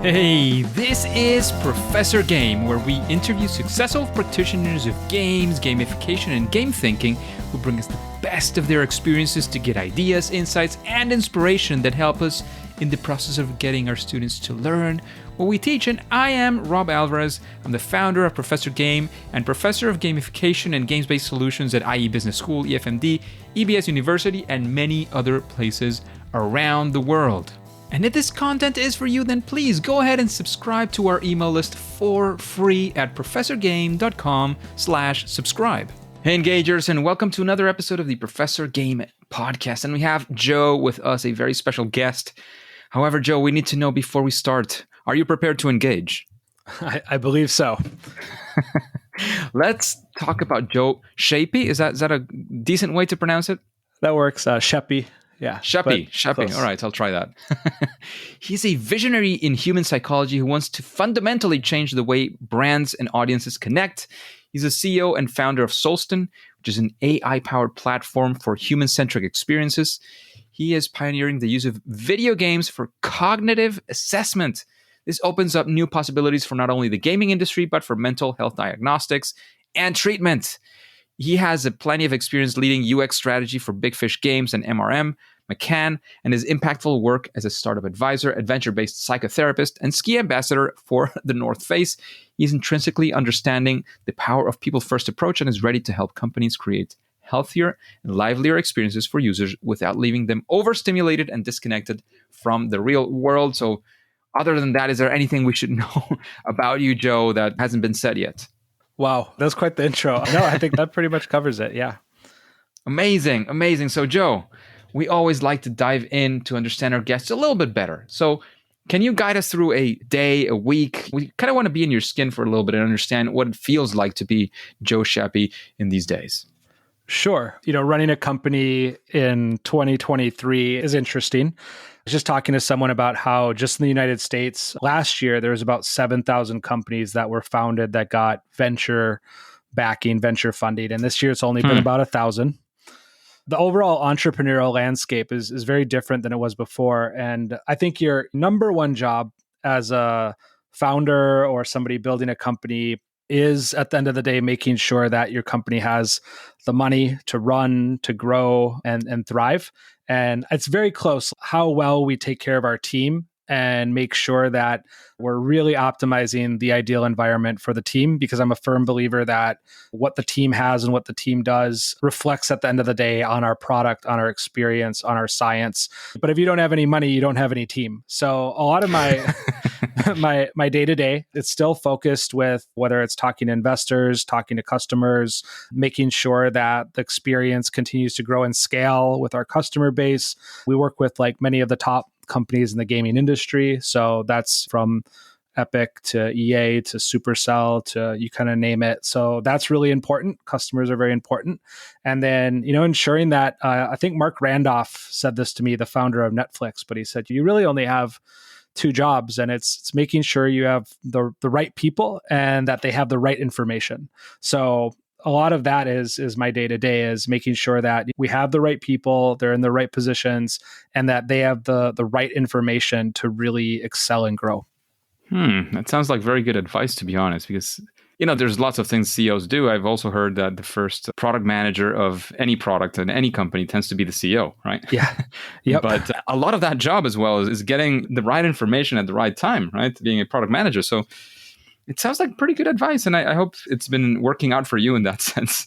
Hey, this is Professor Game, where we interview successful practitioners of games, gamification, and game thinking who bring us the best of their experiences to get ideas, insights, and inspiration that help us in the process of getting our students to learn what we teach. And I am Rob Alvarez. I'm the founder of Professor Game and professor of gamification and games-based solutions at IE Business School, EFMD, EBS University, and many other places around the world. And if this content is for you, then please go ahead and subscribe to our email list for free at professorgame.com/subscribe. Hey, Engagers, and welcome to another episode of the Professor Game podcast. And we have Joe with us, a very special guest. However, Joe, we need to know before we start, are you prepared to engage? I believe so. Let's talk about Joe Schaeppi. Is that a decent way to pronounce it? That works. Schaeppi. Yeah. Schaeppi. All right, I'll try that. He's a visionary in human psychology who wants to fundamentally change the way brands and audiences connect. He's a CEO and founder of Solsten, which is an AI-powered platform for human-centric experiences. He is pioneering the use of video games for cognitive assessment. This opens up new possibilities for not only the gaming industry, but for mental health diagnostics and treatment. He has plenty of experience leading UX strategy for Big Fish Games and MRM, McCann, and his impactful work as a startup advisor, adventure-based psychotherapist, and ski ambassador for the North Face. He's intrinsically understanding the power of people-first approach and is ready to help companies create healthier and livelier experiences for users without leaving them overstimulated and disconnected from the real world. So other than that, is there anything we should know about you, Joe, that hasn't been said yet? Wow, that's quite the intro. No, I think that pretty much covers it. Yeah. Amazing. So, Joe, we always like to dive in to understand our guests a little bit better. So can you guide us through a day, a week? We kind of want to be in your skin for a little bit and understand what it feels like to be Joe Schaeppi in these days. Sure. Running a company in 2023 is interesting. I was just talking to someone about how just in the United States, last year, there was about 7,000 companies that were founded that got venture backing, venture funding. And this year, it's only been about 1,000. The overall entrepreneurial landscape is very different than it was before. And I think your number one job as a founder or somebody building a company is, at the end of the day, making sure that your company has the money to run, to grow, and thrive. And it's very close how well we take care of our team and make sure that we're really optimizing the ideal environment for the team, because I'm a firm believer that what the team has and what the team does reflects at the end of the day on our product, on our experience, on our science. But if you don't have any money, you don't have any team. So a lot of my my day-to-day, it's still focused with whether it's talking to investors, talking to customers, making sure that the experience continues to grow and scale with our customer base. We work with many of the top companies in the gaming industry. So that's from Epic to EA to Supercell to you kind of name it. So that's really important. Customers are very important. And then, ensuring that, I think Mark Randolph said this to me, the founder of Netflix, but he said, you really only have two jobs, and it's making sure you have the right people and that they have the right information. So a lot of that is my day-to-day, is making sure that we have the right people, they're in the right positions, and that they have the right information to really excel and grow. That sounds like very good advice, to be honest, because, there's lots of things CEOs do. I've also heard that the first product manager of any product in any company tends to be the CEO, right? Yeah. Yep. But a lot of that job as well is getting the right information at the right time, right? Being a product manager. So it sounds like pretty good advice, and I hope it's been working out for you in that sense.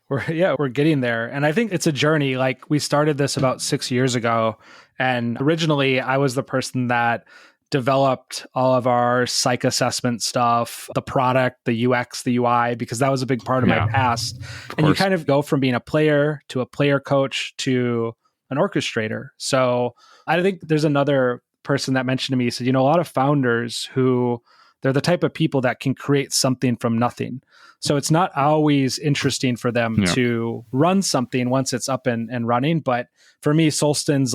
We're getting there. And I think it's a journey. We started this about 6 years ago, and originally I was the person that developed all of our psych assessment stuff, the product, the UX, the UI, because that was a big part of my past. And you kind of go from being a player to a player coach to an orchestrator. So I think there's another person that mentioned to me, he said, a lot of founders who they're the type of people that can create something from nothing. So it's not always interesting for them to run something once it's up and running. But for me, Solsten's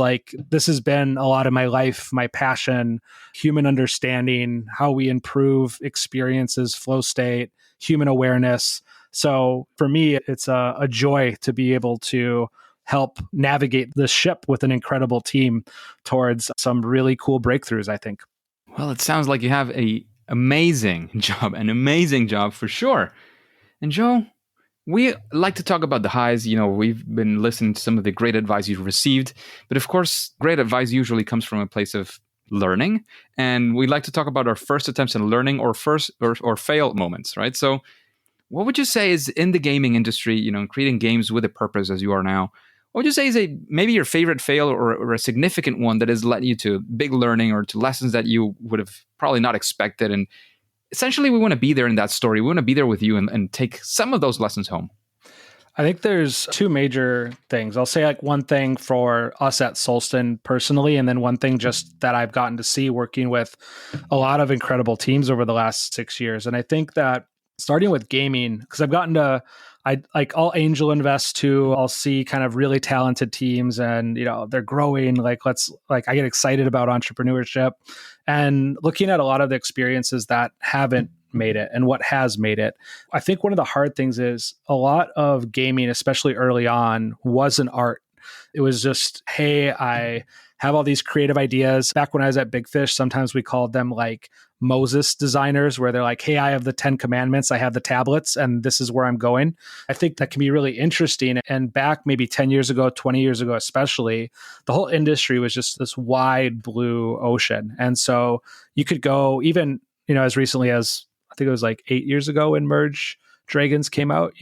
this has been a lot of my life, my passion, human understanding, how we improve experiences, flow state, human awareness. So for me, it's a joy to be able to help navigate the ship with an incredible team towards some really cool breakthroughs, I think. Well, it sounds like you have an amazing job for sure. And Joe, we like to talk about the highs. We've been listening to some of the great advice you've received, but of course, great advice usually comes from a place of learning. And we like to talk about our first attempts in learning or first or fail moments, right? So what would you say is in the gaming industry, creating games with a purpose as you are now? What would you say is maybe your favorite fail or a significant one that has led you to big learning or to lessons that you would have probably not expected? And essentially, we want to be there in that story. We want to be there with you and take some of those lessons home. I think there's two major things. I'll say like one thing for us at Solsten personally, and then one thing just that I've gotten to see working with a lot of incredible teams over the last 6 years. And I think that starting with gaming, because I'll angel invest too. I'll see kind of really talented teams and, they're growing. I get excited about entrepreneurship and looking at a lot of the experiences that haven't made it and what has made it. I think one of the hard things is a lot of gaming, especially early on, wasn't art. It was just, hey, I have all these creative ideas. Back when I was at Big Fish, sometimes we called them like Moses designers, where they're like, hey, I have the 10 commandments, I have the tablets, and this is where I'm going. I think that can be really interesting. And back maybe 10 years ago, 20 years ago, especially, the whole industry was just this wide blue ocean. And so you could go even, as recently as I think it was like 8 years ago when Merge Dragons came out,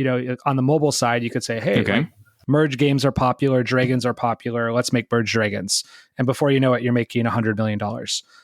on the mobile side, you could say, hey, okay, Merge games are popular, Dragons are popular, let's make Merge Dragons. And before you know it, you're making $100 million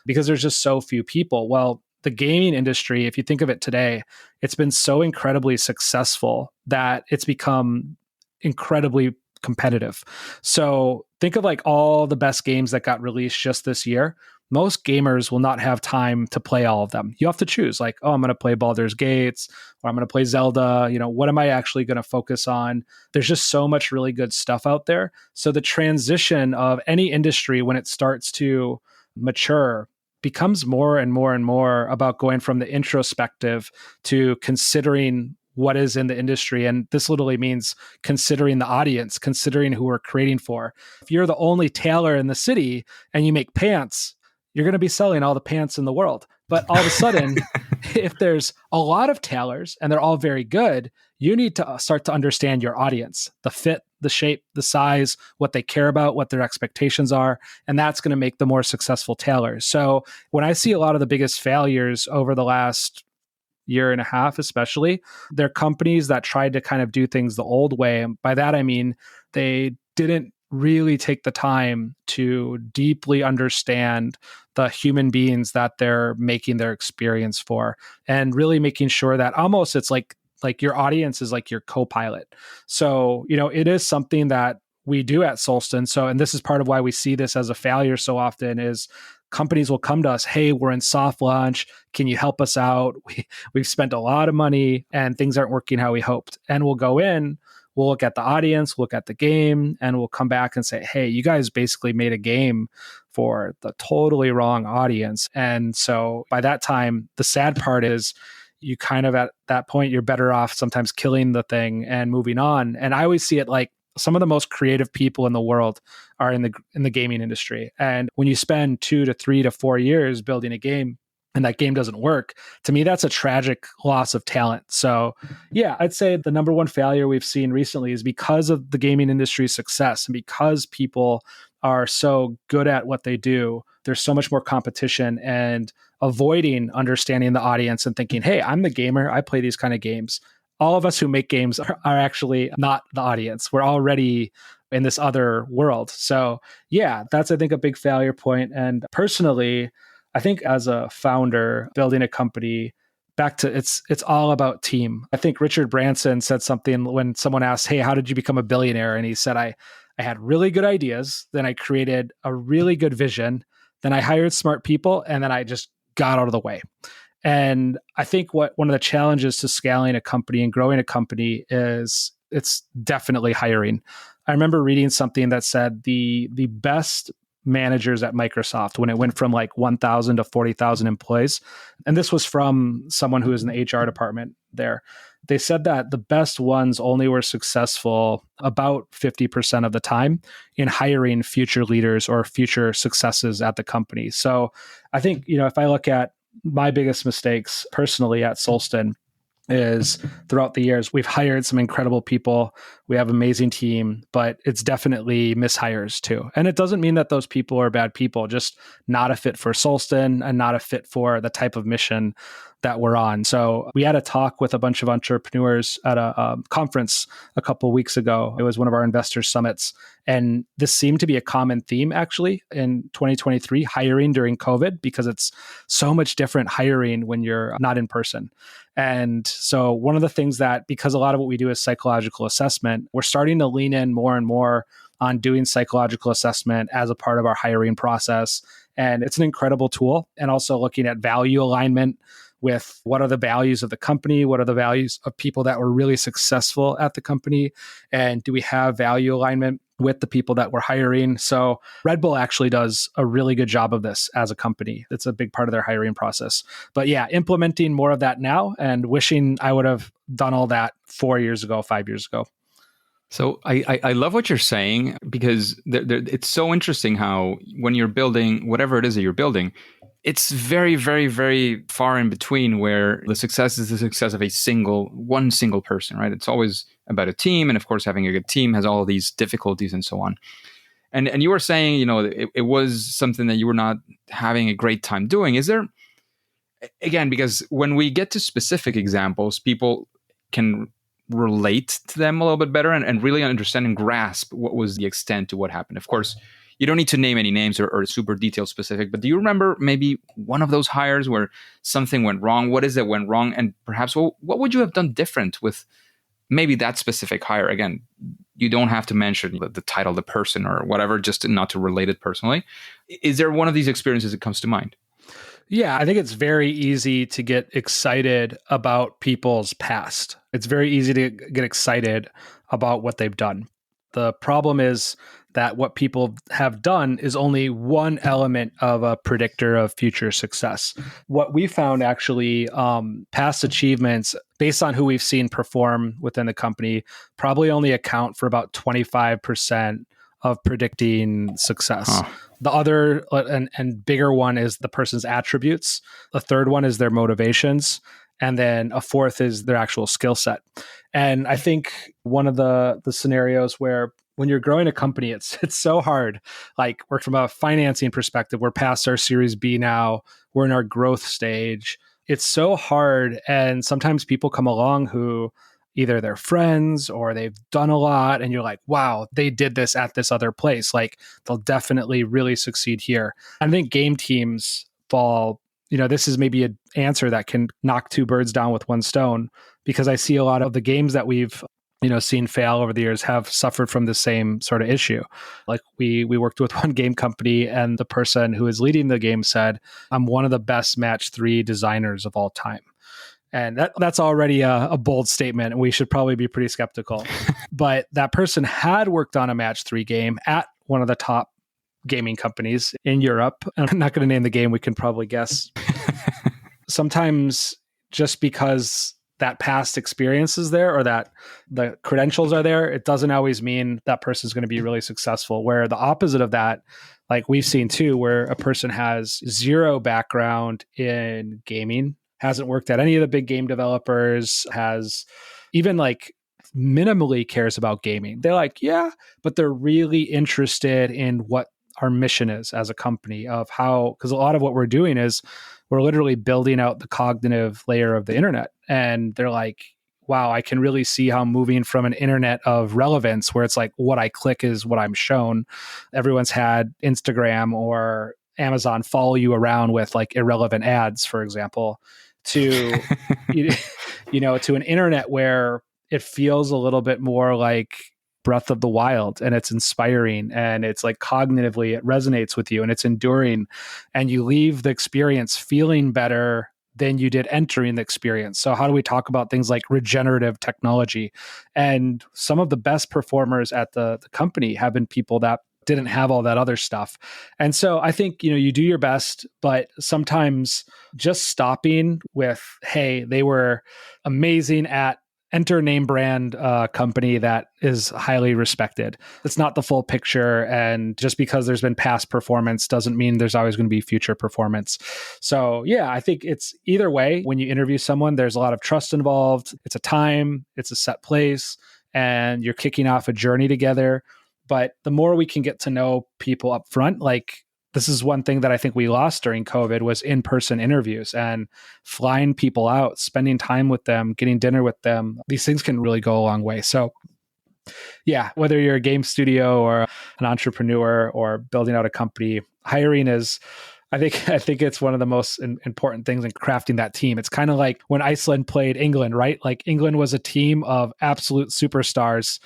because there's just so few people. Well, the gaming industry, if you think of it today, it's been so incredibly successful that it's become incredibly competitive. So think of like all the best games that got released just this year. Most gamers will not have time to play all of them. You have to choose like, oh, I'm going to play Baldur's Gate or I'm going to play Zelda. What am I actually going to focus on? There's just so much really good stuff out there. So the transition of any industry when it starts to mature becomes more and more and more about going from the introspective to considering what is in the industry. And this literally means considering the audience, considering who we're creating for. If you're the only tailor in the city and you make pants, you're going to be selling all the pants in the world. But all of a sudden, if there's a lot of tailors and they're all very good, you need to start to understand your audience, the fit, the shape, the size, what they care about, what their expectations are. And that's going to make the more successful tailors. So when I see a lot of the biggest failures over the last year and a half, especially, they're companies that tried to kind of do things the old way. And by that, I mean, they didn't really take the time to deeply understand the human beings that they're making their experience for, and really making sure that almost it's like your audience is like your co-pilot. So, it is something that we do at Solsten. So, and this is part of why we see this as a failure so often is companies will come to us, hey, we're in soft launch. Can you help us out? We've spent a lot of money and things aren't working how we hoped. And we'll go in, we'll look at the audience, look at the game, and we'll come back and say, hey, you guys basically made a game for the totally wrong audience. And so by that time, the sad part is you kind of at that point, you're better off sometimes killing the thing and moving on. And I always see it like some of the most creative people in the world are in the gaming industry. And when you spend 2 to 3 to 4 years building a game, and that game doesn't work, to me, that's a tragic loss of talent. So yeah, I'd say the number one failure we've seen recently is because of the gaming industry's success and because people are so good at what they do, there's so much more competition and avoiding understanding the audience and thinking, hey, I'm the gamer, I play these kind of games. All of us who make games are actually not the audience. We're already in this other world. So yeah, that's, I think, a big failure point. And personally, I think as a founder building a company, back to it's all about team. I think Richard Branson said something when someone asked, hey, how did you become a billionaire? And he said, I had really good ideas. Then I created a really good vision. Then I hired smart people. And then I just got out of the way. And I think one of the challenges to scaling a company and growing a company is it's definitely hiring. I remember reading something that said the best managers at Microsoft when it went from like 1,000 to 40,000 employees. And this was from someone who was in the HR department. there. They said that the best ones only were successful about 50% of the time in hiring future leaders or future successes at the company. So I think, if I look at my biggest mistakes personally at Solsten, is throughout the years, we've hired some incredible people. We have an amazing team, but it's definitely mishires too. And it doesn't mean that those people are bad people, just not a fit for Solsten and not a fit for the type of mission that we're on. So we had a talk with a bunch of entrepreneurs at a conference a couple of weeks ago. It was one of our investor summits. And this seemed to be a common theme actually in 2023, hiring during COVID, because it's so much different hiring when you're not in person. And so one of the things that, because a lot of what we do is psychological assessment, we're starting to lean in more and more on doing psychological assessment as a part of our hiring process. And it's an incredible tool. And also looking at value alignment with what are the values of the company, what are the values of people that were really successful at the company, and do we have value alignment with the people that we're hiring? So Red Bull actually does a really good job of this as a company. It's a big part of their hiring process. But yeah, implementing more of that now and wishing I would have done all that 4 years ago, 5 years ago. So I love what you're saying, because it's so interesting how when you're building whatever it is that you're building, it's very, very, very far in between where the success is the success of one single person, right? It's always about a team. And of course, having a good team has all of these difficulties and so on. And you were saying, it was something that you were not having a great time doing. Is there, again, because when we get to specific examples, people can relate to them a little bit better and really understand and grasp what was the extent to what happened. Of course, you don't need to name any names or super detailed specific, but do you remember maybe one of those hires where something went wrong? What is it went wrong? And perhaps what would you have done different with maybe that specific hire? Again, you don't have to mention the title, the person or whatever, just not to relate it personally. Is there one of these experiences that comes to mind? Yeah, I think it's very easy to get excited about people's past. It's very easy to get excited about what they've done. The problem is that what people have done is only one element of a predictor of future success. What we found actually, past achievements based on who we've seen perform within the company probably only account for about 25% of predicting success. Huh. The other and bigger one is the person's attributes. The third one is their motivations. And then a fourth is their actual skill set. And I think one of the scenarios where when you're growing a company, it's so hard. Like, we're from a financing perspective, we're past our Series B now, we're in our growth stage. It's so hard. And sometimes people come along who either they're friends or they've done a lot, and you're like, wow, they did this at this other place. Like, they'll definitely really succeed here. I think game teams fall, this is maybe an answer that can knock two birds down with one stone, because I see a lot of the games that we've seen fail over the years have suffered from the same sort of issue. Like, we worked with one game company, and the person who is leading the game said, I'm one of the best match 3 designers of all time. And that's already a bold statement, and we should probably be pretty skeptical. But that person had worked on a match 3 game at one of the top gaming companies in Europe. And I'm not going to name the game, we can probably guess. Sometimes just because that past experience is there or that the credentials are there, it doesn't always mean that person's going to be really successful. Where the opposite of that, like we've seen too, where a person has zero background in gaming, hasn't worked at any of the big game developers, has even like minimally cares about gaming. They're like, yeah, but they're really interested in what our mission is as a company, of how, because a lot of what we're doing is we're literally building out the cognitive layer of the internet. And they're like, wow, I can really see how moving from an internet of relevance, where it's like what I click is what I'm shown. Everyone's had Instagram or Amazon follow you around with like irrelevant ads, for example, to, to an internet where it feels a little bit more like Breath of the Wild, and it's inspiring, and it's like cognitively it resonates with you, and it's enduring, and you leave the experience feeling better than you did entering the experience. So how do we talk about things like regenerative technology? And some of the best performers at the company have been people that didn't have all that other stuff. And so I think, you do your best, but sometimes just stopping with, hey, they were amazing at enter name brand company that is highly respected. It's not the full picture. And just because there's been past performance doesn't mean there's always going to be future performance. So yeah, I think it's either way. When you interview someone, there's a lot of trust involved. It's a time, it's a set place, and you're kicking off a journey together. But the more we can get to know people up front, like this is one thing that I think we lost during COVID was in-person interviews and flying people out, spending time with them, getting dinner with them. These things can really go a long way. So yeah, whether you're a game studio or an entrepreneur or building out a company, hiring is, I think it's one of the most important things in crafting that team. It's kind of like when Iceland played England, right? Like England was a team of absolute superstars,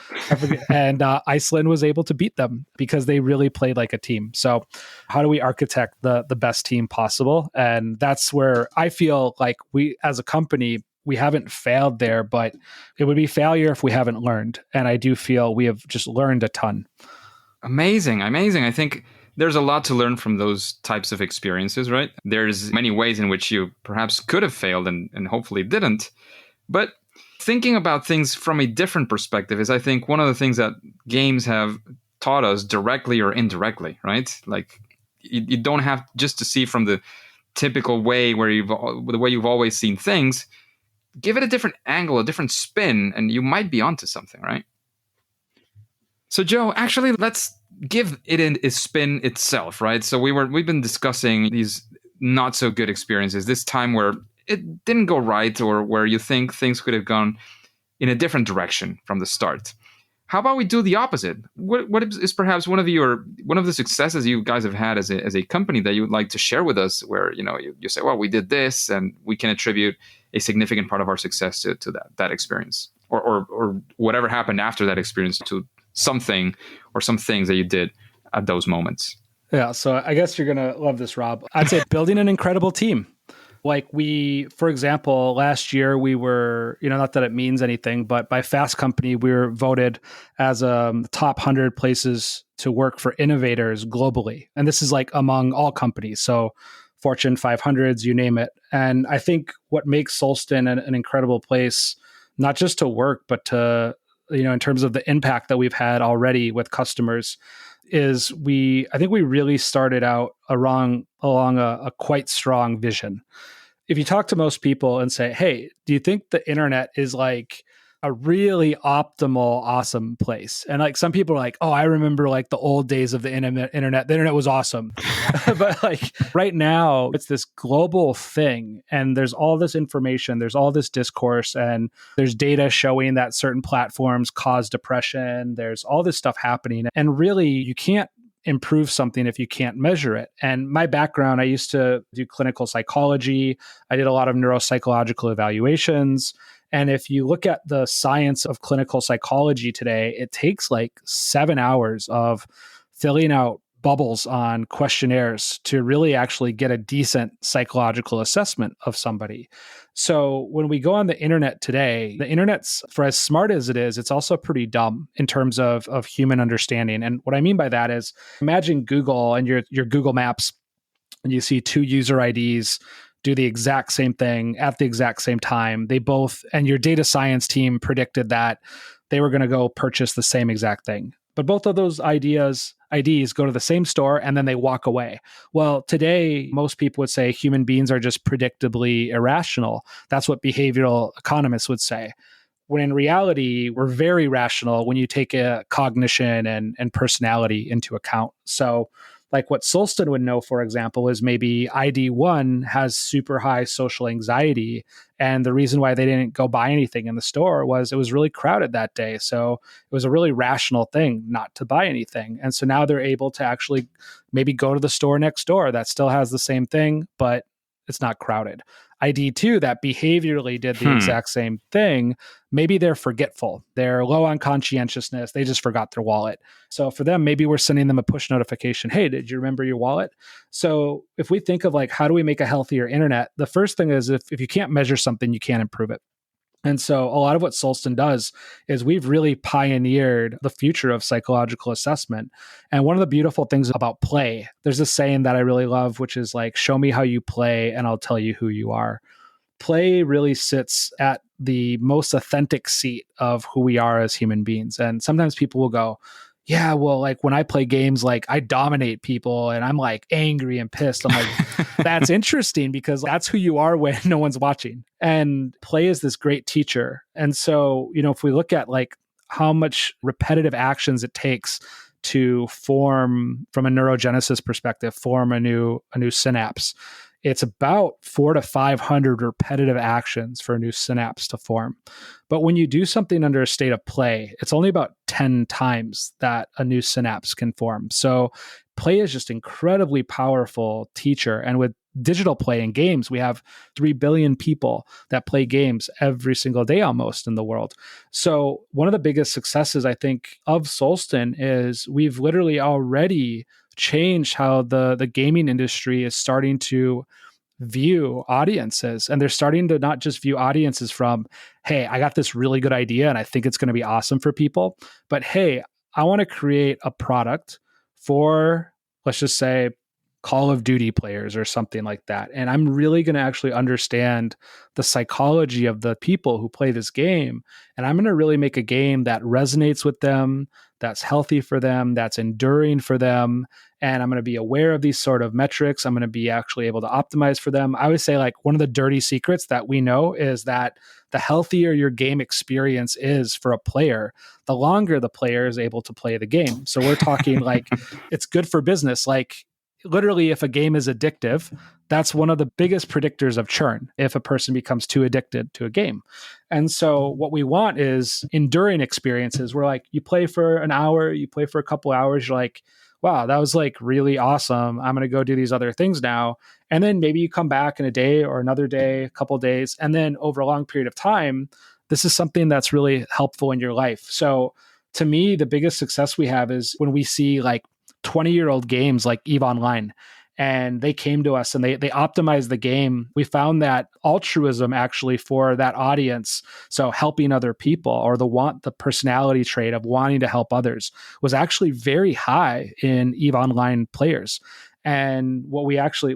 and Iceland was able to beat them because they really played like a team. So, how do we architect the best team possible? And that's where I feel like we, as a company, we haven't failed there, but it would be failure if we haven't learned. And I do feel we have just learned a ton. Amazing. I think there's a lot to learn from those types of experiences, right? There's many ways in which you perhaps could have failed and hopefully didn't. But thinking about things from a different perspective is, I think, one of the things that games have taught us directly or indirectly, right? Like you don't have just to see from the typical way the way you've always seen things. Give it a different angle, a different spin, and you might be onto something, right? So Joe, actually, let's give it a spin itself, right? So we've been discussing these not so good experiences, this time where it didn't go right or where you think things could have gone in a different direction from the start. How about we do the opposite? What is perhaps one of the successes you guys have had as a company that you would like to share with us, where you say, well, we did this and we can attribute a significant part of our success to that experience, or whatever happened after that experience to something or some things that you did at those moments. Yeah, so I guess you're going to love this, Rob. I'd say building an incredible team. Like for example, last year we were, not that it means anything, but by Fast Company, we were voted as top 100 places to work for innovators globally. And this is like among all companies. So Fortune 500s, you name it. And I think what makes Solsten an incredible place, not just to work, but to, in terms of the impact that we've had already with customers, is I think we really started out along a quite strong vision. If you talk to most people and say, hey, do you think the internet is like a really optimal, awesome place? And like some people are like, oh, I remember like the old days of the internet. The internet was awesome. But like right now, it's this global thing. And there's all this information, there's all this discourse, and there's data showing that certain platforms cause depression. There's all this stuff happening. And really, you can't improve something if you can't measure it. And my background, I used to do clinical psychology. I did a lot of neuropsychological evaluations. And if you look at the science of clinical psychology today, it takes like 7 hours of filling out bubbles on questionnaires to really actually get a decent psychological assessment of somebody. So when we go on the internet today, the internet's, for as smart as it is, it's also pretty dumb in terms of human understanding. And what I mean by that is, imagine Google and your Google Maps, and you see two user IDs do the exact same thing at the exact same time. And your data science team predicted that they were going to go purchase the same exact thing. But both of those IDs go to the same store and then they walk away. Well, today, most people would say human beings are just predictably irrational. That's what behavioral economists would say. When in reality, we're very rational when you take a cognition and personality into account. So like what Solsten would know, for example, is maybe ID1 has super high social anxiety. And the reason why they didn't go buy anything in the store was it was really crowded that day. So it was a really rational thing not to buy anything. And so now they're able to actually maybe go to the store next door that still has the same thing, but it's not crowded. ID2 that behaviorally did the exact same thing, maybe they're forgetful. They're low on conscientiousness. They just forgot their wallet. So for them, maybe we're sending them a push notification. Hey, did you remember your wallet? So if we think of like, how do we make a healthier internet? The first thing is if you can't measure something, you can't improve it. And so a lot of what Solsten does is we've really pioneered the future of psychological assessment. And one of the beautiful things about play, there's this saying that I really love, which is like, show me how you play and I'll tell you who you are. Play really sits at the most authentic seat of who we are as human beings. And sometimes people will go, yeah, well, like when I play games, like I dominate people and I'm like angry and pissed. I'm like, that's interesting because that's who you are when no one's watching. And play is this great teacher. And so, if we look at like how much repetitive actions it takes to form, from a neurogenesis perspective, form a new synapse, it's about 400 to 500 repetitive actions for a new synapse to form. But when you do something under a state of play, it's only about 10 times that a new synapse can form. So play is just incredibly powerful teacher. And with digital play and games, we have 3 billion people that play games every single day almost in the world. So one of the biggest successes, I think, of Solsten is we've literally already changed how the gaming industry is starting to view audiences. And they're starting to not just view audiences from, hey, I got this really good idea and I think it's going to be awesome for people, but hey, I want to create a product for, let's just say, Call of Duty players or something like that. And I'm really going to actually understand the psychology of the people who play this game. And I'm going to really make a game that resonates with them, that's healthy for them, that's enduring for them. And I'm going to be aware of these sort of metrics. I'm going to be actually able to optimize for them. I always say, like, one of the dirty secrets that we know is that the healthier your game experience is for a player, the longer the player is able to play the game. So we're talking like it's good for business. Like, literally, if a game is addictive, that's one of the biggest predictors of churn if a person becomes too addicted to a game. And so what we want is enduring experiences where, like, you play for an hour, you play for a couple hours, you're like, wow, that was like really awesome. I'm going to go do these other things now. And then maybe you come back in a day or another day, a couple of days. And then over a long period of time, this is something that's really helpful in your life. So to me, the biggest success we have is when we see like 20-year-old games like EVE Online, and they came to us and they optimized the game. We found that altruism actually for that audience, so helping other people, or the personality trait of wanting to help others, was actually very high in EVE Online players. And what we actually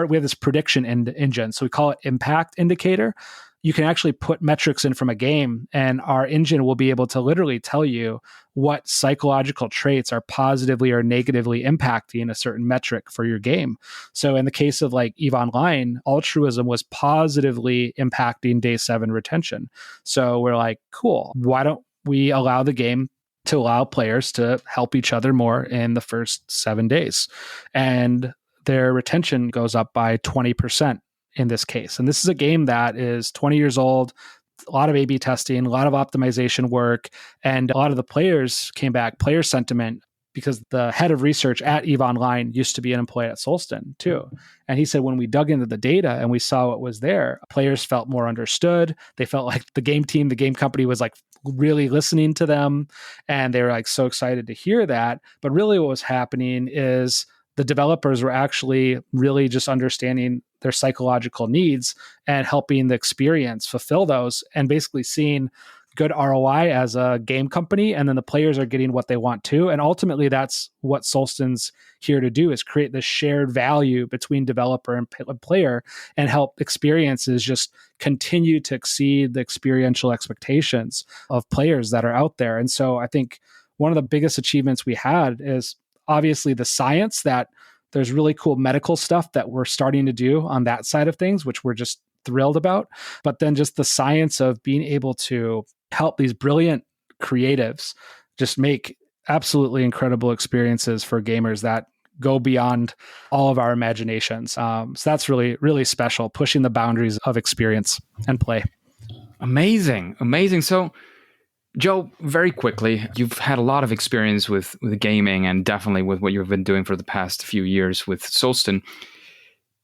we have this prediction engine, so we call it impact indicator. You can actually put metrics in from a game, and our engine will be able to literally tell you what psychological traits are positively or negatively impacting a certain metric for your game. So in the case of like EVE Online, altruism was positively impacting day 7 retention. So we're like, cool, why don't we allow the game to allow players to help each other more in the first 7 days? And their retention goes up by 20%. In this case. And this is a game that is 20 years old, a lot of A/B testing, a lot of optimization work, and a lot of the players came back, player sentiment, because the head of research at EVE Online used to be an employee at Solsten too. And he said when we dug into the data and we saw what was there, players felt more understood. They felt like the game team, the game company was like really listening to them. And they were like so excited to hear that. But really what was happening is the developers were actually really just understanding their psychological needs and helping the experience fulfill those, and basically seeing good ROI as a game company. And then the players are getting what they want too. And ultimately that's what Solsten's here to do, is create this shared value between developer and player and help experiences just continue to exceed the experiential expectations of players that are out there. And so I think one of the biggest achievements we had is obviously the science, that there's really cool medical stuff that we're starting to do on that side of things, which we're just thrilled about. But then just the science of being able to help these brilliant creatives just make absolutely incredible experiences for gamers that go beyond all of our imaginations. So that's really, really special, pushing the boundaries of experience and play. Amazing. So, Joe, very quickly, you've had a lot of experience with gaming and definitely with what you've been doing for the past few years with Solsten.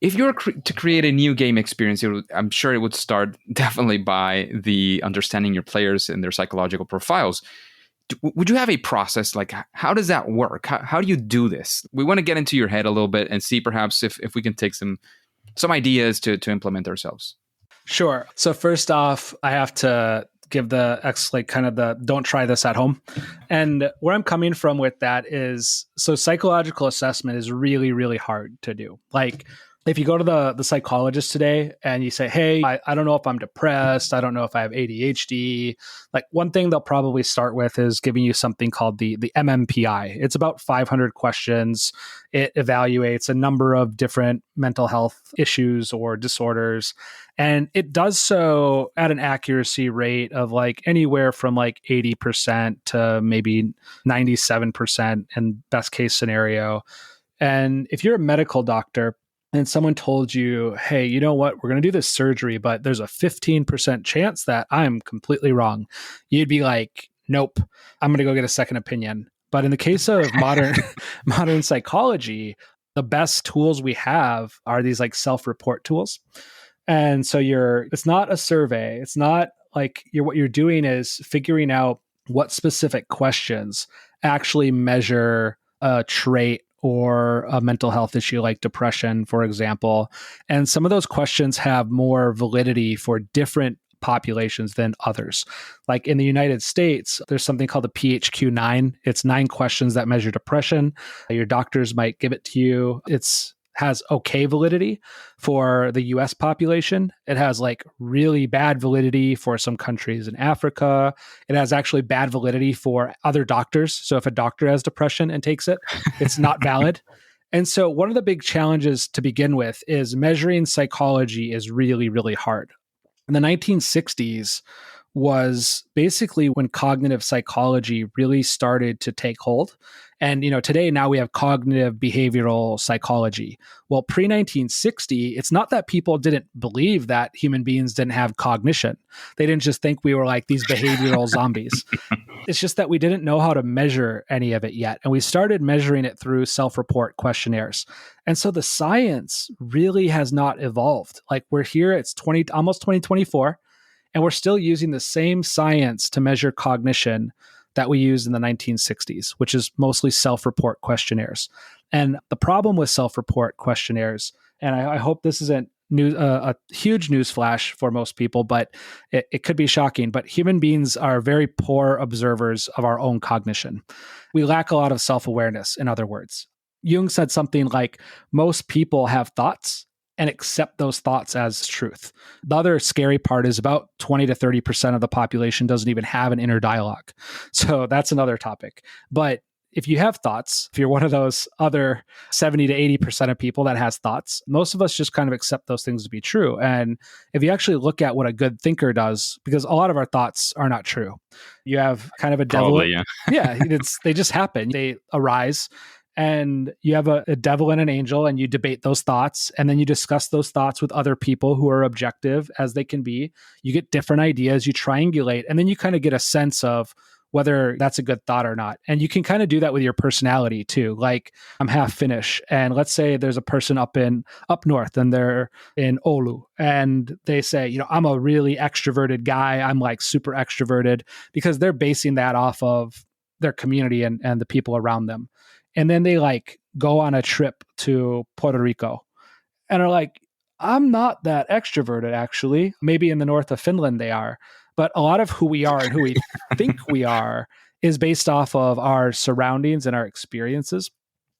If you were to create a new game experience, I'm sure it would start definitely by the understanding your players and their psychological profiles. Would you have a process? Like, how does that work? How do you do this? We want to get into your head a little bit and see perhaps if we can take some ideas to implement ourselves. Sure. So first off, I have to give the don't try this at home. And where I'm coming from with that is, so psychological assessment is really, really hard to do. Like, if you go to the psychologist today and you say, hey, I don't know if I'm depressed, I don't know if I have ADHD, like one thing they'll probably start with is giving you something called the MMPI. It's about 500 questions. It evaluates a number of different mental health issues or disorders. And it does so at an accuracy rate of like anywhere from like 80% to maybe 97% in best case scenario. And if you're a medical doctor, and someone told you, hey, you know what, we're going to do this surgery, but there's a 15% chance that I'm completely wrong, you'd be like, nope, I'm going to go get a second opinion. But in the case of modern psychology, the best tools we have are these like self-report tools. And so it's not a survey. It's not like what you're doing is figuring out what specific questions actually measure a trait or a mental health issue like depression, for example. And some of those questions have more validity for different populations than others. Like in the United States, there's something called the PHQ-9. It's 9 questions that measure depression. Your doctors might give it to you. It's has okay validity for the US population. It has like really bad validity for some countries in Africa. It has actually bad validity for other doctors. So if a doctor has depression and takes it, it's not valid. And so one of the big challenges to begin with is measuring psychology is really, really hard. In the 1960s was basically when cognitive psychology really started to take hold. And, today now we have cognitive behavioral psychology. Well, pre-1960, it's not that people didn't believe that human beings didn't have cognition. They didn't just think we were like these behavioral zombies. It's just that we didn't know how to measure any of it yet. And we started measuring it through self-report questionnaires. And so the science really has not evolved. Like we're here, it's almost 2024, and we're still using the same science to measure cognition that we used in the 1960s, which is mostly self-report questionnaires. And the problem with self-report questionnaires, and I hope this isn't a huge news flash for most people, but it could be shocking, but human beings are very poor observers of our own cognition. We lack a lot of self-awareness, in other words. Jung said something like, most people have thoughts and accept those thoughts as truth. The other scary part is about 20 to 30% of the population doesn't even have an inner dialogue. So that's another topic. But if you have thoughts, if you're one of those other 70 to 80% of people that has thoughts, most of us just kind of accept those things to be true. And if you actually look at what a good thinker does, because a lot of our thoughts are not true, you have kind of a devil. Probably, yeah. Yeah, they just happen. They arise. And you have a devil and an angel, and you debate those thoughts, and then you discuss those thoughts with other people who are objective as they can be. You get different ideas, you triangulate, and then you kind of get a sense of whether that's a good thought or not. And you can kind of do that with your personality too. Like I'm half Finnish, and let's say there's a person up north, and they're in Oulu, and they say, I'm a really extroverted guy. I'm like super extroverted, because they're basing that off of their community and the people around them. And then they like go on a trip to Puerto Rico and are like, I'm not that extroverted, actually. Maybe in the north of Finland they are. But a lot of who we are and who we think we are is based off of our surroundings and our experiences.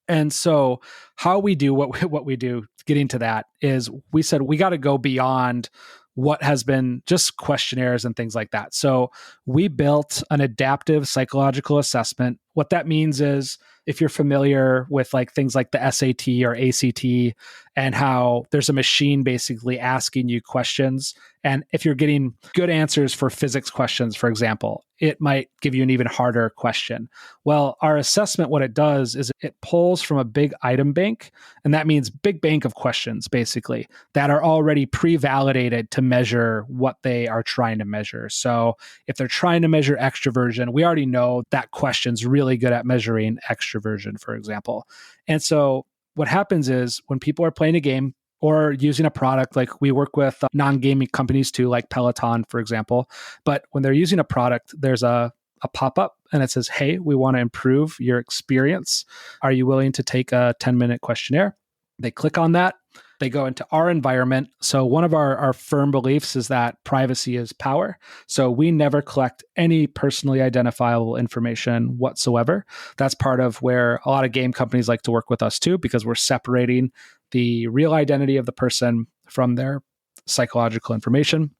And so how we do what we do, getting to that, is we said we got to go beyond what has been just questionnaires and things like that. So we built an adaptive psychological assessment. What that means is, if you're familiar with like things like the SAT or ACT, and how there's a machine basically asking you questions, and if you're getting good answers for physics questions, for example, it might give you an even harder question. Well, our assessment, what it does is it pulls from a big item bank, and that means big bank of questions, basically, that are already pre-validated to measure what they are trying to measure. So if they're trying to measure extroversion, we already know that question's really good at measuring extroversion, for example. And so what happens is when people are playing a game or using a product, like we work with non-gaming companies too, like Peloton, for example. But when they're using a product, there's a pop-up and it says, hey, we want to improve your experience. Are you willing to take a 10-minute questionnaire? They click on that. They go into our environment. So one of our firm beliefs is that privacy is power. So we never collect any personally identifiable information whatsoever. That's part of where a lot of game companies like to work with us too, because we're separating the real identity of the person from their psychological information.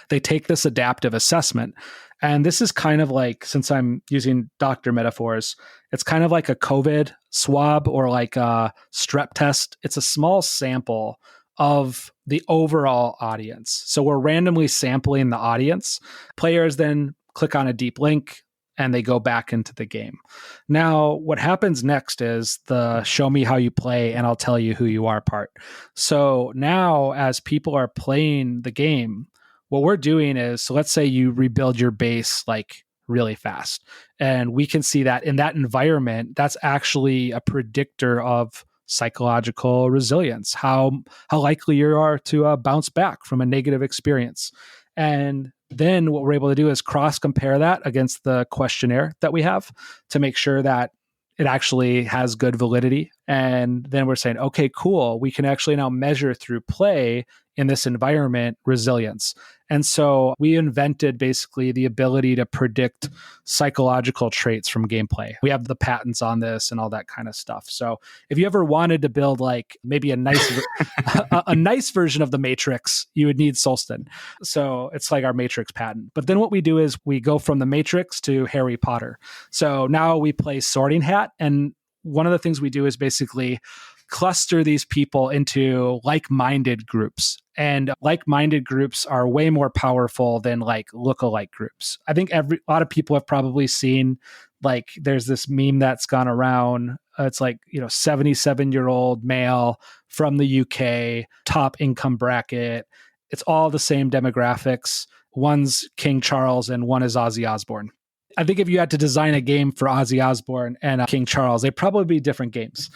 They take this adaptive assessment. And this is kind of like, since I'm using doctor metaphors, it's kind of like a COVID swab or like a strep test. It's a small sample of the overall audience. So we're randomly sampling the audience. Players then click on a deep link and they go back into the game. Now, what happens next is the show me how you play and I'll tell you who you are part. So now as people are playing the game, what we're doing is, so let's say you rebuild your base like really fast. And we can see that in that environment, that's actually a predictor of psychological resilience, how likely you are to bounce back from a negative experience. And then what we're able to do is cross compare that against the questionnaire that we have to make sure that it actually has good validity. And then we're saying, okay, cool. We can actually now measure through play in this environment resilience. And so we invented basically the ability to predict psychological traits from gameplay. We have the patents on this and all that kind of stuff. So if you ever wanted to build like maybe a nice a nice version of the Matrix, you would need Solsten. So it's like our Matrix patent. But then what we do is we go from the Matrix to Harry Potter. So now we play Sorting Hat. And one of the things we do is basically cluster these people into like-minded groups. And like-minded groups are way more powerful than like look-alike groups. I think a lot of people have probably seen, like, there's this meme that's gone around. It's like, 77-year-old male from the UK, top income bracket. It's all the same demographics. One's King Charles and one is Ozzy Osbourne. I think if you had to design a game for Ozzy Osbourne and King Charles, they'd probably be different games.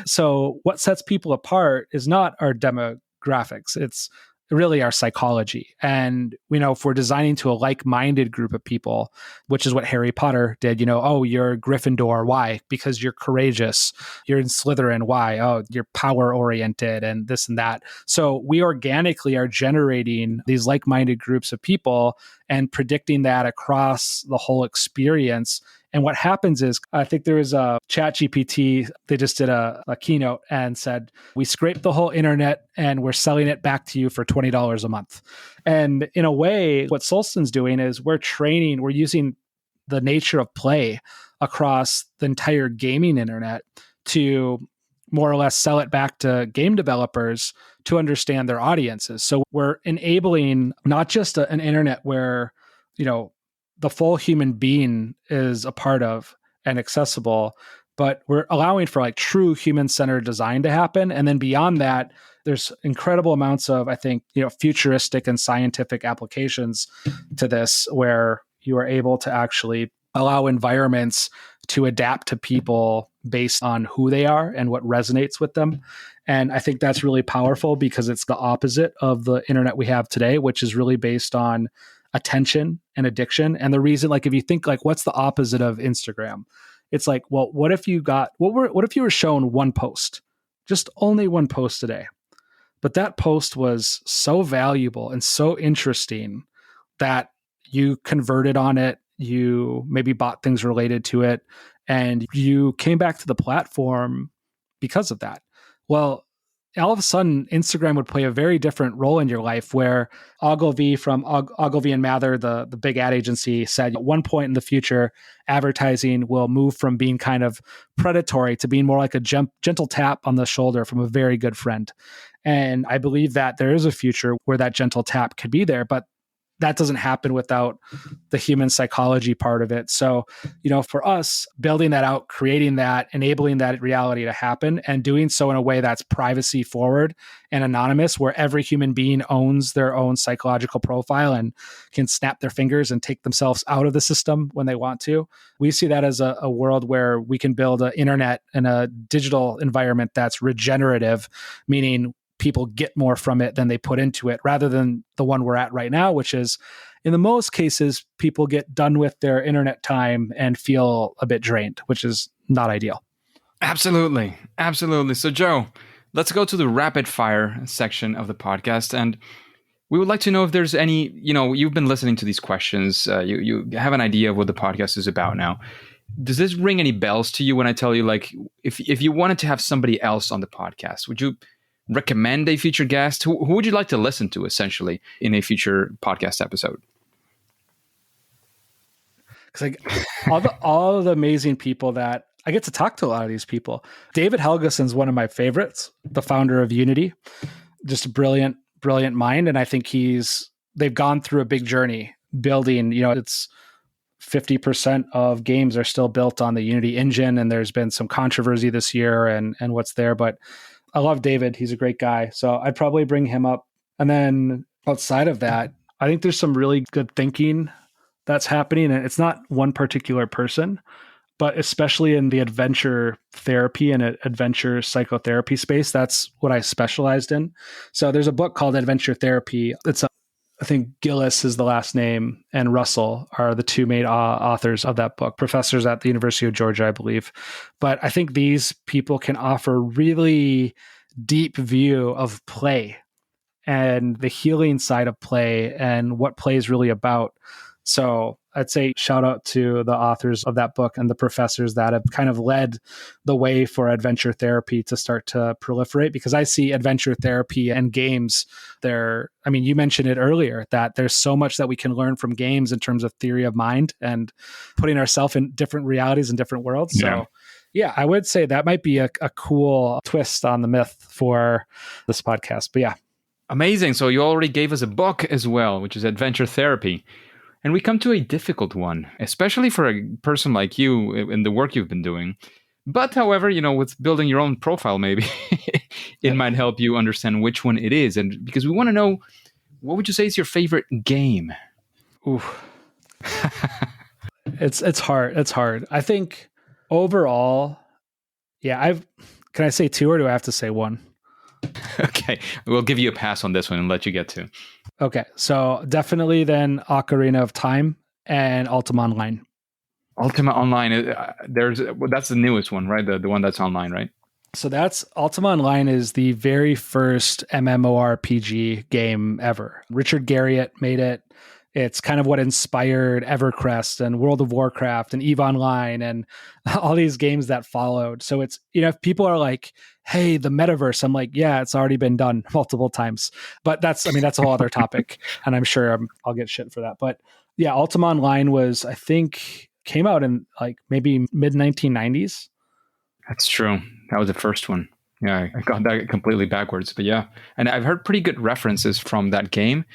So what sets people apart is not our demographics. It's really our psychology. And, if we're designing to a like-minded group of people, which is what Harry Potter did, oh, you're Gryffindor. Why? Because you're courageous. You're in Slytherin. Why? Oh, you're power-oriented and this and that. So we organically are generating these like-minded groups of people and predicting that across the whole experience. And what happens is, I think there was a ChatGPT, they just did a keynote and said, we scraped the whole internet and we're selling it back to you for $20 a month. And in a way, what Solsten's doing is we're using the nature of play across the entire gaming internet to more or less sell it back to game developers to understand their audiences. So we're enabling not just an internet where, the full human being is a part of and accessible, but we're allowing for like true human-centered design to happen. And then beyond that, there's incredible amounts of, I think, futuristic and scientific applications to this, where you are able to actually allow environments to adapt to people based on who they are and what resonates with them. And I think that's really powerful because it's the opposite of the internet we have today, which is really based on attention and addiction. And the reason, like, if you think like, what's the opposite of Instagram? It's like, well, what if you were shown one post, just only one post a day, but that post was so valuable and so interesting that you converted on it, you maybe bought things related to it, and you came back to the platform because of that. Well, all of a sudden, Instagram would play a very different role in your life, where Ogilvy from Ogilvy and Mather, the big ad agency, said at one point in the future, advertising will move from being kind of predatory to being more like a gentle tap on the shoulder from a very good friend. And I believe that there is a future where that gentle tap could be there, but that doesn't happen without the human psychology part of it. So, for us, building that out, creating that, enabling that reality to happen, and doing so in a way that's privacy forward and anonymous, where every human being owns their own psychological profile and can snap their fingers and take themselves out of the system when they want to. We see that as a world where we can build an internet and a digital environment that's regenerative, meaning people get more from it than they put into it, rather than the one we're at right now, which is, in the most cases, people get done with their internet time and feel a bit drained, which is not ideal. Absolutely. So Joe, let's go to the rapid fire section of the podcast. And we would like to know if there's any, you've been listening to these questions. You have an idea of what the podcast is about now. Does this ring any bells to you when I tell you, like, if you wanted to have somebody else on the podcast, would you recommend a featured guest? Who would you like to listen to, essentially, in a future podcast episode? Because like all of the amazing people that I get to talk to, a lot of these people. David Helgeson's one of my favorites, the founder of Unity. Just a brilliant mind. And I think they've gone through a big journey building, it's 50% of games are still built on the Unity engine. And there's been some controversy this year and what's there, but I love David. He's a great guy. So I'd probably bring him up. And then outside of that, I think there's some really good thinking that's happening. And it's not one particular person, but especially in the adventure therapy and adventure psychotherapy space, that's what I specialized in. So there's a book called Adventure Therapy. I think Gillis is the last name, and Russell are the two main authors of that book, professors at the University of Georgia, I believe. But I think these people can offer really deep view of play and the healing side of play and what play is really about. So I'd say shout out to the authors of that book and the professors that have kind of led the way for adventure therapy to start to proliferate, because I see adventure therapy and games there. I mean, you mentioned it earlier that there's so much that we can learn from games in terms of theory of mind and putting ourselves in different realities and different worlds. So yeah, I would say that might be a cool twist on the myth for this podcast. But yeah. Amazing. So you already gave us a book as well, which is Adventure Therapy. And we come to a difficult one, especially for a person like you in the work you've been doing. But however, with building your own profile, maybe it might help you understand which one it is. And because we want to know, what would you say is your favorite game? Ooh. It's hard. It's hard. I think overall, can I say two or do I have to say one? Okay. We'll give you a pass on this one and let you get to. Okay, so definitely then Ocarina of Time and Ultima Online. Ultima Online, that's the newest one, right? The one that's online, right? So that's Ultima Online is the very first MMORPG game ever. Richard Garriott made it. It's kind of what inspired EverQuest and World of Warcraft and EVE Online and all these games that followed. So it's, if people are like, hey, the metaverse, I'm like, yeah, it's already been done multiple times. But that's a whole other topic. And I'm sure I'll get shit for that. But yeah, Ultima Online was, I think, came out in like maybe mid 1990s. That's true. That was the first one. Yeah, I got that completely backwards. But yeah, and I've heard pretty good references from that game.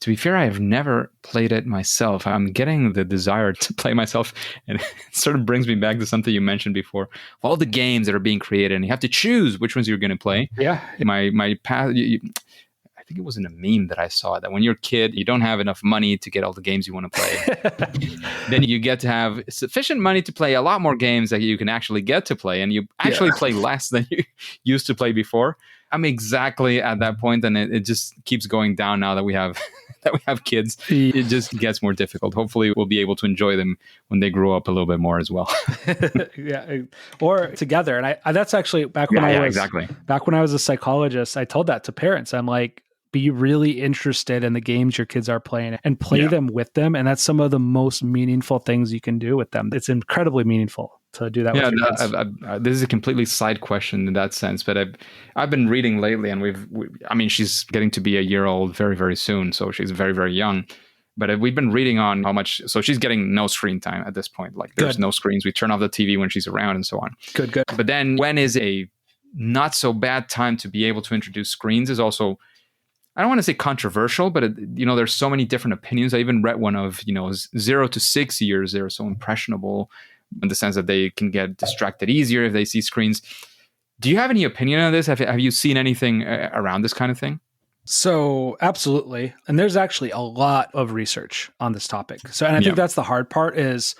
To be fair, I have never played it myself. I'm getting the desire to play myself, and it sort of brings me back to something you mentioned before. Of all the games that are being created, and you have to choose which ones you're going to play. Yeah. My path. I think it was in a meme that I saw that when you're a kid, you don't have enough money to get all the games you want to play. Then you get to have sufficient money to play a lot more games that you can actually get to play, and you actually play less than you used to play before. I'm exactly at that point, and it just keeps going down now that we have kids. It just gets more difficult. Hopefully we'll be able to enjoy them when they grow up a little bit more as well. Yeah, or together. And I that's actually back when I was a psychologist, I told that to parents. I'm like, be really interested in the games your kids are playing and play them with them. And that's some of the most meaningful things you can do with them. It's incredibly meaningful to do that with your kids. This is a completely side question in that sense, but I've been reading lately, and she's getting to be a year old very, very soon. So she's very, very young. But we've been reading on how much, so she's getting no screen time at this point. Like there's no screens. We turn off the TV when she's around and so on. Good. But then when is a not so bad time to be able to introduce screens is also, I don't want to say controversial, but there's so many different opinions. I even read one of 0 to 6 years. They're so impressionable in the sense that they can get distracted easier if they see screens. Do you have any opinion on this? Have you seen anything around this kind of thing? So absolutely. And there's actually a lot of research on this topic. So, and I think that's the hard part is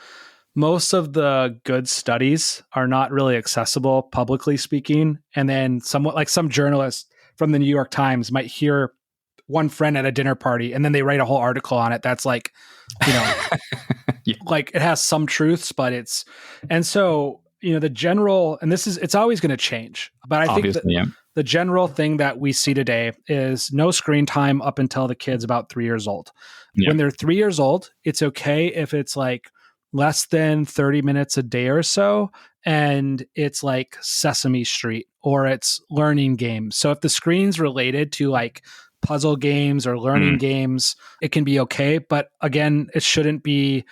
most of the good studies are not really accessible, publicly speaking. And then somewhat like some journalists from the New York Times might hear one friend at a dinner party and then they write a whole article on it. That's like, like it has some truths, but the general, and it's always going to change, but I think the general thing that we see today is no screen time up until the kid's about 3 years old. Yeah. When they're 3 years old, it's okay if it's like less than 30 minutes a day or so, and it's like Sesame Street or it's learning games. So if the screen's related to like puzzle games or learning games, it can be okay. But again, it shouldn't be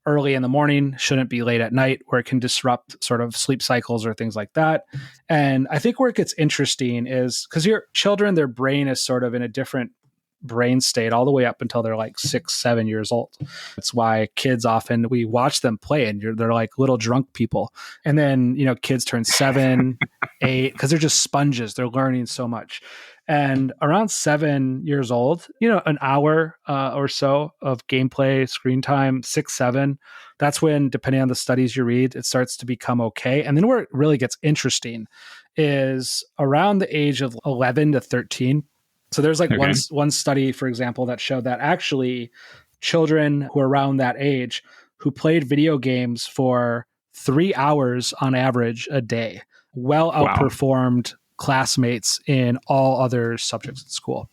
early in the morning, shouldn't be late at night, where it can disrupt sort of sleep cycles or things like that. And I think where it gets interesting is because your children, their brain is sort of in a different brain state all the way up until they're like 6, 7 years old. That's why kids often, we watch them play and they're like little drunk people. And then, kids turn 7, 8, because they're just sponges. They're learning so much. And around 7 years old, an hour or so of gameplay, screen time, 6, 7, that's when, depending on the studies you read, it starts to become okay. And then where it really gets interesting is around the age of 11 to 13. So there's like one study, for example, that showed that actually children who are around that age who played video games for 3 hours on average a day outperformed classmates in all other subjects in school.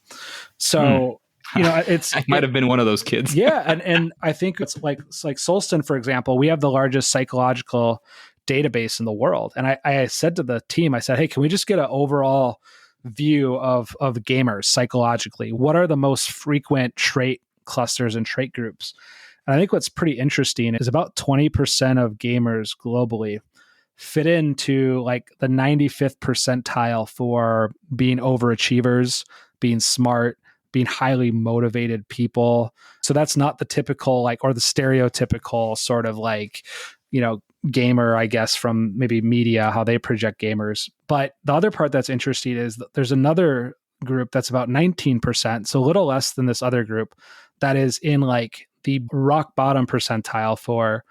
So, it's... I might have been one of those kids. Yeah. And I think it's like Solsten, for example, we have the largest psychological database in the world. And I said to the team, I said, hey, can we just get an overall view of gamers psychologically? What are the most frequent trait clusters and trait groups? And I think what's pretty interesting is about 20% of gamers globally fit into like the 95th percentile for being overachievers, being smart, being highly motivated people. So that's not the typical or the stereotypical sort of gamer, I guess, from maybe media, how they project gamers. But the other part that's interesting is that there's another group that's about 19%, so a little less than this other group, that is in like the rock bottom percentile for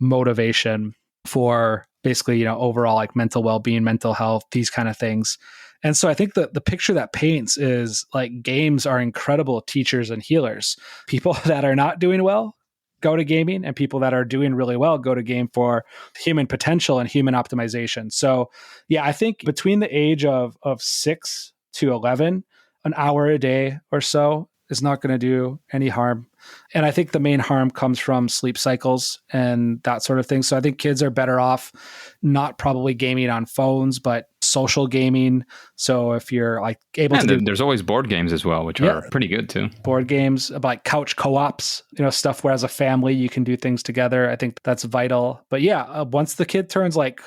motivation, for basically, overall like mental well-being, mental health, these kind of things. And so I think the picture that paints is like games are incredible teachers and healers. People that are not doing well go to gaming, and people that are doing really well go to game for human potential and human optimization. So yeah, I think between the age of 6 to 11, an hour a day or so is not going to do any harm. And I think the main harm comes from sleep cycles and that sort of thing. So I think kids are better off not probably gaming on phones, but social gaming. So if you're like able to there's always board games as well, which are pretty good too. Board games, like couch co-ops, stuff where as a family you can do things together. I think that's vital. But yeah, once the kid turns like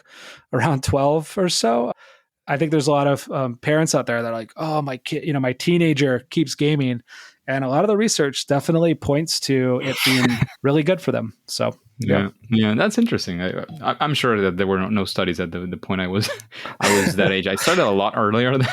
around 12 or so, I think there's a lot of parents out there that are like, oh, my kid, my teenager keeps gaming. And a lot of the research definitely points to it being really good for them. So, yeah, that's interesting. I'm sure that there were no studies at the point I was that age. I started a lot earlier than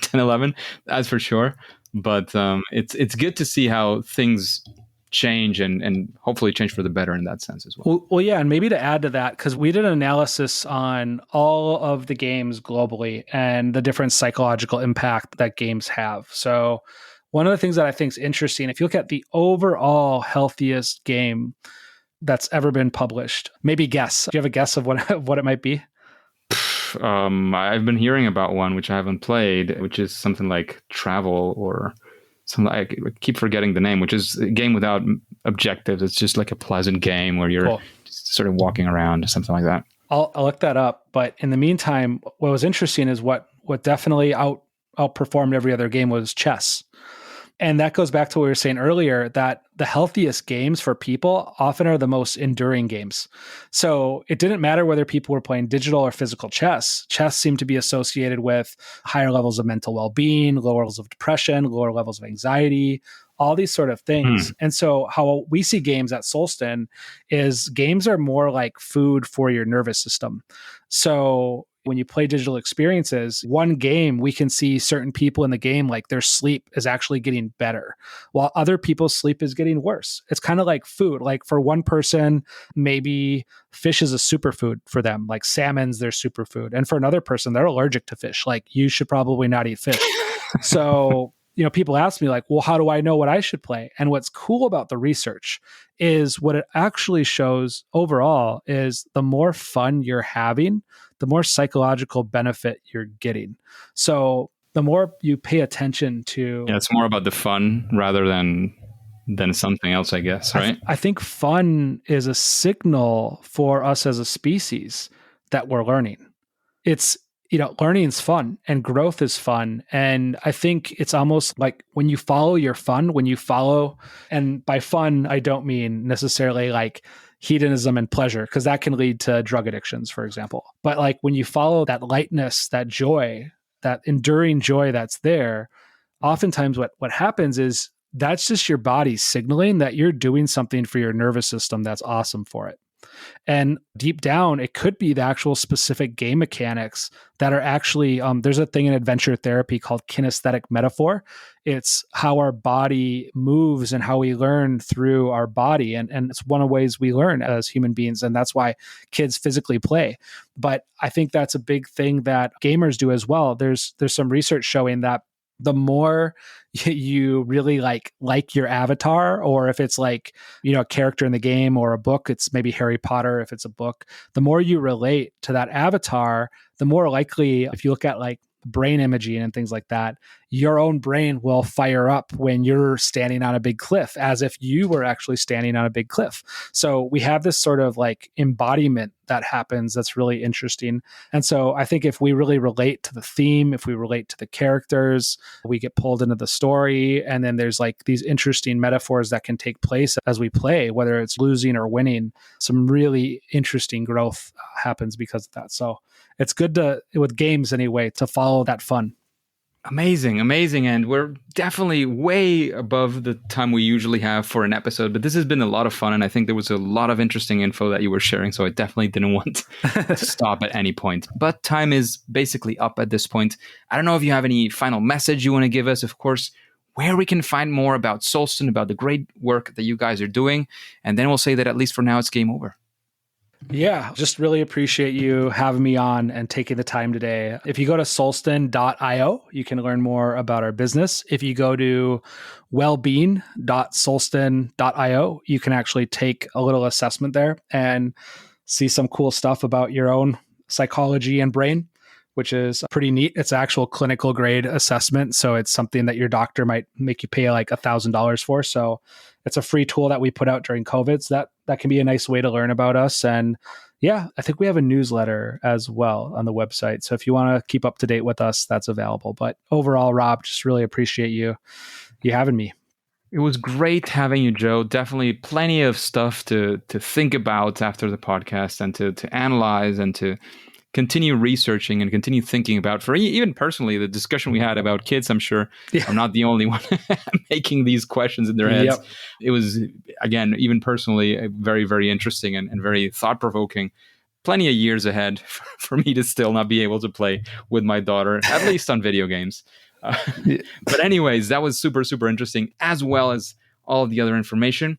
10, 11, that's for sure. But it's good to see how things change and hopefully change for the better in that sense as well. Well, yeah. And maybe to add to that, because we did an analysis on all of the games globally and the different psychological impact that games have. So one of the things that I think is interesting, if you look at the overall healthiest game that's ever been published, maybe guess. Do you have a guess of what it might be? I've been hearing about one, which I haven't played, which is something like Travel or something. I keep forgetting the name, which is a game without objectives. It's just like a pleasant game where you're just sort of walking around or something like that. I'll look that up. But in the meantime, what was interesting is what definitely outperformed every other game was chess. And that goes back to what we were saying earlier, that the healthiest games for people often are the most enduring games. So it didn't matter whether people were playing digital or physical chess. Chess seemed to be associated with higher levels of mental well-being, lower levels of depression, lower levels of anxiety, all these sort of things. And so how we see games at Solsten is games are more like food for your nervous system. So when you play digital experiences, one game, we can see certain people in the game, like their sleep is actually getting better, while other people's sleep is getting worse. It's kind of like food. Like for one person, maybe fish is a superfood for them, like salmon's their superfood. And for another person, they're allergic to fish. Like you should probably not eat fish. So people ask me like, well, how do I know what I should play? And what's cool about the research is what it actually shows overall is the more fun you're having, the more psychological benefit you're getting. So the more you pay attention to. Yeah, it's more about the fun rather than something else, I guess, right? I think fun is a signal for us as a species that we're learning. It's, learning is fun and growth is fun. And I think it's almost like when you follow your fun, and by fun, I don't mean necessarily like hedonism and pleasure, because that can lead to drug addictions, for example. But like when you follow that lightness, that joy, that enduring joy that's there, oftentimes what happens is that's just your body signaling that you're doing something for your nervous system that's awesome for it. And deep down, it could be the actual specific game mechanics that are actually, there's a thing in adventure therapy called kinesthetic metaphor. It's how our body moves and how we learn through our body. And it's one of the ways we learn as human beings. And that's why kids physically play. But I think that's a big thing that gamers do as well. There's some research showing that the more you really like your avatar, or if it's like, a character in the game or a book, it's maybe Harry Potter, if it's a book, the more you relate to that avatar, the more likely, if you look at like brain imaging and things like that, your own brain will fire up when you're standing on a big cliff, as if you were actually standing on a big cliff. So we have this sort of like embodiment that happens that's really interesting. And so I think if we really relate to the theme, if we relate to the characters, we get pulled into the story. And then there's like these interesting metaphors that can take place as we play, whether it's losing or winning. Some really interesting growth happens because of that. So it's good with games anyway, to follow that fun. Amazing. And we're definitely way above the time we usually have for an episode, but this has been a lot of fun. And I think there was a lot of interesting info that you were sharing. So I definitely didn't want to stop at any point. But time is basically up at this point. I don't know if you have any final message you want to give us, of course, where we can find more about Solsten, about the great work that you guys are doing. And then we'll say that at least for now, it's game over. Yeah, just really appreciate you having me on and taking the time today. If you go to solsten.io, you can learn more about our business. If you go to wellbeing.solsten.io, you can actually take a little assessment there and see some cool stuff about your own psychology and brain, which is pretty neat. It's actual clinical grade assessment. So it's something that your doctor might make you pay like $1,000 for. So it's a free tool that we put out during COVID. So that can be a nice way to learn about us. And yeah, I think we have a newsletter as well on the website. So if you want to keep up to date with us, that's available. But overall, Rob, just really appreciate you having me. It was great having you, Joe. Definitely plenty of stuff to think about after the podcast and to analyze and to continue researching and continue thinking about. For even personally, the discussion we had about kids, I'm sure I'm not the only one making these questions in their heads. Yep. It was, again, even personally, very, very interesting and very thought-provoking. Plenty of years ahead for me to still not be able to play with my daughter, at least on video games. But anyways, that was super, super interesting, as well as all of the other information.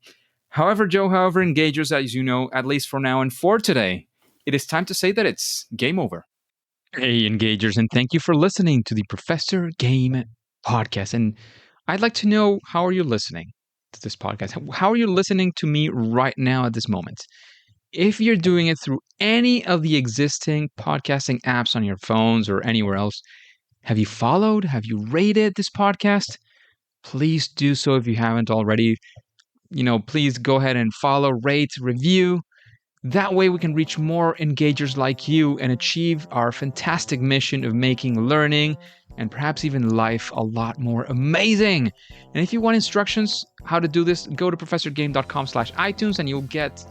However, Joe, engagers, as you know, at least for now and for today, it is time to say that it's game over. Hey, engagers, and thank you for listening to the Professor Game podcast. And I'd like to know, how are you listening to this podcast? How are you listening to me right now at this moment? If you're doing it through any of the existing podcasting apps on your phones or anywhere else, have you followed? Have you rated this podcast? Please do so if you haven't already. Please go ahead and follow, rate, review. That way we can reach more engagers like you and achieve our fantastic mission of making learning and perhaps even life a lot more amazing. And if you want instructions how to do this, go to professorgame.com/iTunes and you'll get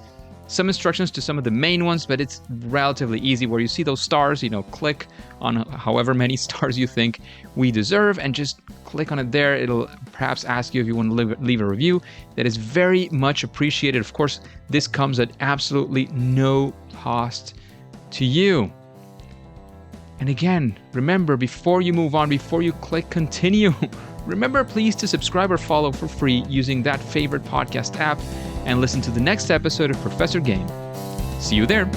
some instructions to some of the main ones, but it's relatively easy. Where you see those stars, click on however many stars you think we deserve and just click on it there. It'll perhaps ask you if you want to leave a review. That is very much appreciated. Of course, this comes at absolutely no cost to you. And again, remember, before you move on, before you click continue, remember please to subscribe or follow for free using that favorite podcast app and listen to the next episode of Professor Game. See you there.